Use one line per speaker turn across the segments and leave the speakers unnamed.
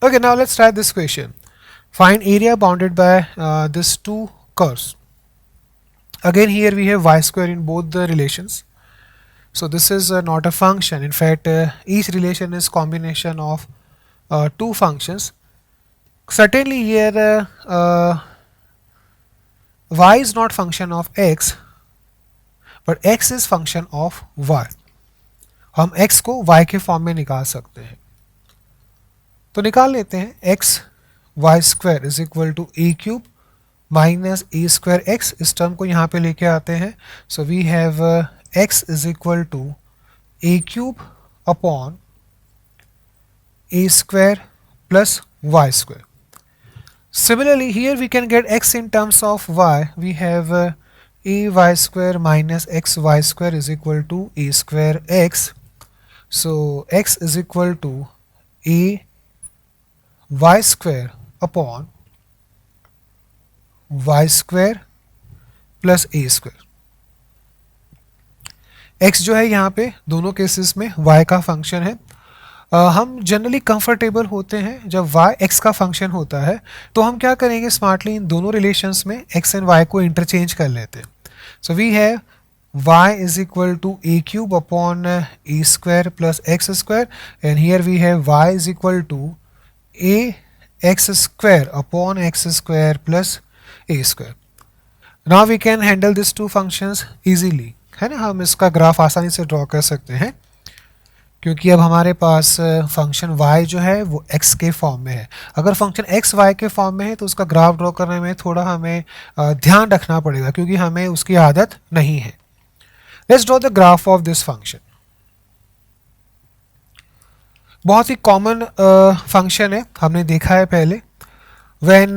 Okay, now let's try this question. Find area bounded by these two curves. Again, here we have y square in both the relations. So this is not a function. In fact, each relation is combination of two functions. Certainly here y is not function of x, but x is function of y. हम x को y के form में निकाल सकते हैं, तो निकाल लेते हैं x y square is equal to A cube minus A square X. इस टर्म को यहाँ पे लेके आते हैं. So we have x is equal to A cube upon A square plus y square. Similarly, here we can get x in terms of y. We have ay square minus xy square is equal to a square x. So x is equal to a y square upon y square plus a square. x जो है यहाँ पे दोनों cases में y का function है. हम generally comfortable होते हैं जब y x का फंक्शन होता है, तो हम क्या करेंगे स्मार्टली इन दोनों रिलेशंस में x एंड y को इंटरचेंज कर लेते हैं. So we have y is equal to A cube upon A square plus X square, and here we have y is equal to A X square upon X square plus A square. Now we can handle this two functions easily, है ना. हम इसका graph आसानी से draw कर सकते हैं क्योंकि अब हमारे पास फंक्शन y जो है वो x के फॉर्म में है. अगर फंक्शन x y के फॉर्म में है तो उसका ग्राफ ड्रॉ करने में थोड़ा हमें ध्यान रखना पड़ेगा क्योंकि हमें उसकी आदत नहीं है. Let's draw the graph of this function. बहुत ही कॉमन फंक्शन है, हमने देखा है पहले. When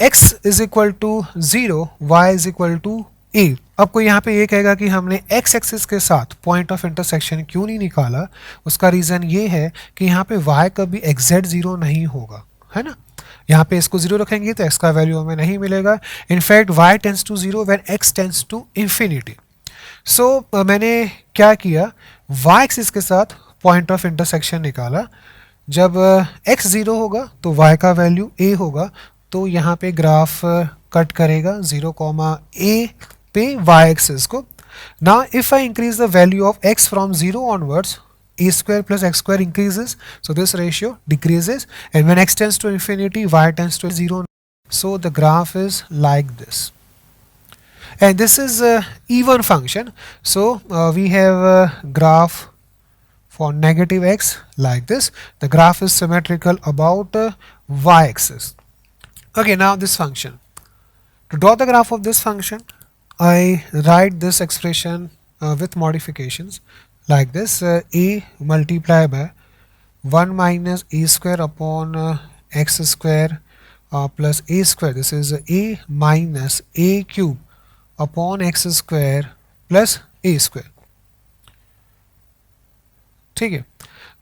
x is equal to 0 y is equal to A. अब कोई यहाँ पे ये कहेगा कि हमने x एक्सिस के साथ पॉइंट ऑफ इंटरसेक्शन क्यों नहीं निकाला. उसका रीज़न ये है कि यहाँ पे y कभी एग्जैक्ट 0 नहीं होगा, है ना. यहाँ पे इसको 0 रखेंगे तो x का वैल्यू हमें नहीं मिलेगा. In fact y tends to 0 when x tends to infinity. So मैंने क्या किया, y एक्सिस के साथ पॉइंट ऑफ इंटरसेक्शन निकाला. जब x 0 होगा तो y का वैल्यू a होगा, तो यहाँ पे ग्राफ कट करेगा 0, a पे y एक्सिस को. Now if I increase the value of x from 0 onwards, a square plus x square increases, so this ratio decreases, and when x tends to infinity y tends to 0. So the graph is like this, and this is a even function. So we have a graph for negative x like this. The graph is symmetrical about y axis. Okay, now this function. To draw the graph of this function, I write this expression with modifications like this. A multiplied by 1 minus a square upon x square plus a square. This is a minus a cube upon x square plus a square. ठीक है.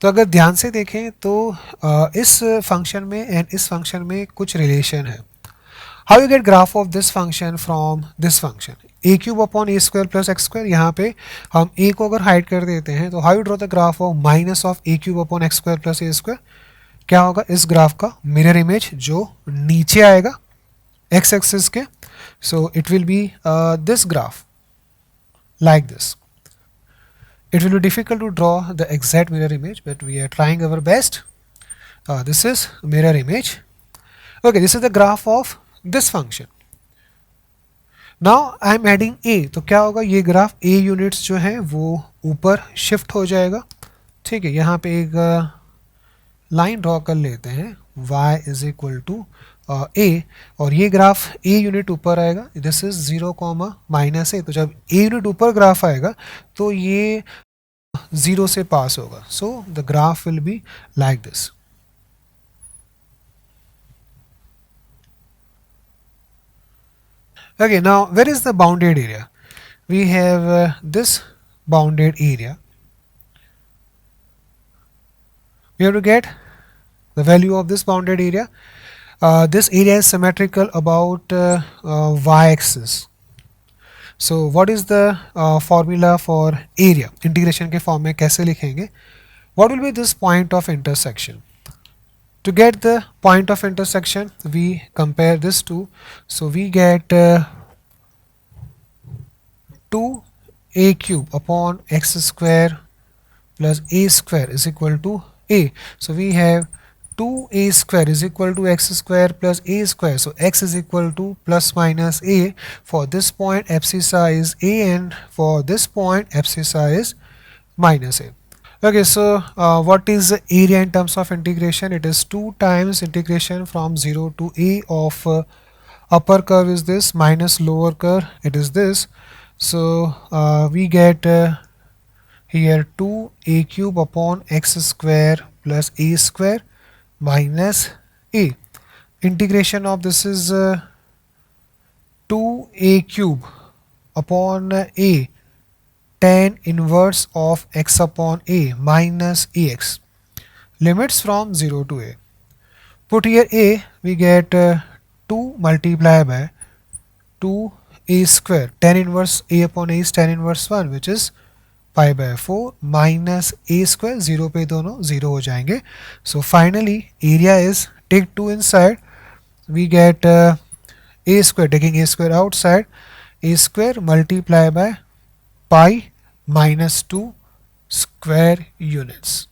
तो अगर ध्यान से देखें तो इस function में एंड इस फंक्शन में कुछ रिलेशन है. How you get graph of this function from this function. A cube upon A square plus X square. यहाँ पे हम ए को अगर हाइड कर देते हैं तो how you draw the graph of minus of A cube upon X square plus A square. क्या होगा, इस ग्राफ का मिरर इमेज जो नीचे आएगा एक्स एक्सिस के. So it will be this graph like this. It will be difficult to draw the exact mirror image, but we are trying our best. This is mirror image. Okay, this is the graph of this function. Now I am adding a. तो क्या होगा, ये graph a units जो है वो ऊपर shift हो जाएगा. ठीक है, यहाँ पे एक लाइन ड्रॉ कर लेते हैं. y is equal to a, और ये ग्राफ a यूनिट ऊपर आएगा. This is 0, minus a. तो जब a यूनिट ऊपर ग्राफ आएगा तो ये 0 से पास होगा. So the graph will be like this. Okay, now where is the bounded area? We have this bounded area. We have to get the value of this bounded area. This area is symmetrical about y-axis. So what is the formula for area? Integration के form में कैसे लिखेंगे? What will be this point of intersection? To get the point of intersection, we compare this two. So we get 2a cube upon x square plus a square is equal to a. So we have 2a square is equal to x square plus a square. So x is equal to plus minus a. For this point abscissa is a, and for this point abscissa is minus a. Okay, so what is the area in terms of integration? It is 2 times integration from 0 to a of upper curve is this minus lower curve, it is this. So we get here 2a cube upon x square plus a square minus a. Integration of this is 2a cube upon a tan inverse of x upon a minus ax. Limits from 0 to a. Put here a, we get 2 multiplied by 2a square. Tan inverse a upon a is tan inverse 1, which is pi by 4 minus a square. 0 पे दोनों 0 हो जाएंगे. So finally area is, take 2 inside, we get a square, taking a square outside, a square multiplied by pi minus 2 square units.